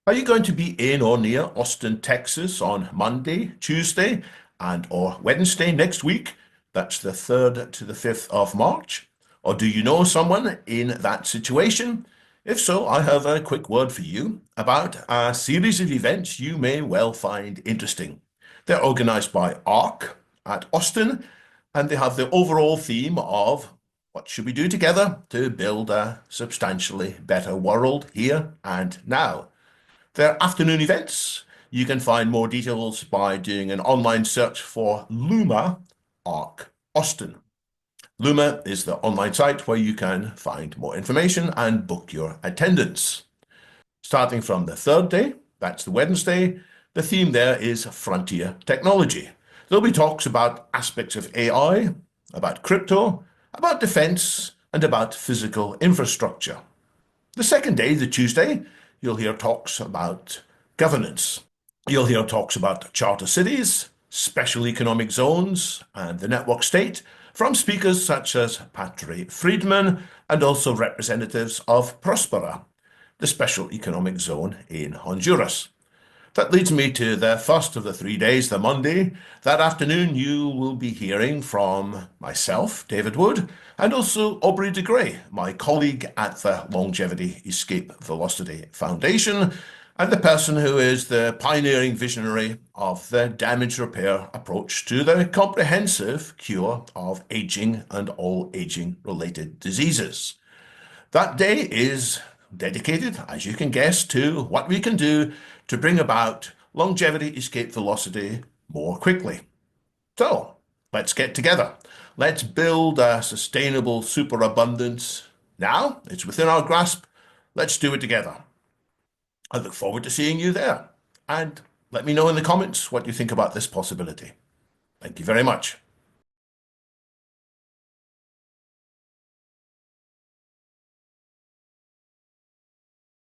Are you going to be in or near Austin, Texas on Monday, Tuesday, and or Wednesday next week? That's the 3rd to the 5th of March. Or do you know someone in that situation? If so, I have a quick word for you about a series of events you may well find interesting. They're organized by ARC at Austin, and they have the overall theme of what should we do together to build a substantially better world here and now. They're afternoon events. You can find more details by doing an online search for Luma Arc Austin. Luma is the online site where you can find more information and book your attendance. Starting from the third day, that's the Wednesday, the theme there is frontier technology. There'll be talks about aspects of AI, about crypto, about defense, and about physical infrastructure. The second day, the Tuesday, you'll hear talks about governance. You'll hear talks about charter cities, special economic zones, and the network state from speakers such as Patrick Friedman and also representatives of Prospera, the special economic zone in Honduras. That leads me to the first of the 3 days, the Monday. That afternoon, you will be hearing from myself, David Wood, and also Aubrey de Grey, my colleague at the Longevity Escape Velocity Foundation, and the person who is the pioneering visionary of the damage repair approach to the comprehensive cure of aging and all aging related diseases. That day is dedicated, as you can guess, to what we can do to bring about longevity escape velocity more quickly. So let's get together. Let's build a sustainable superabundance. Now it's within our grasp. Let's do it together. I look forward to seeing you there. And let me know in the comments what you think about this possibility. Thank you very much.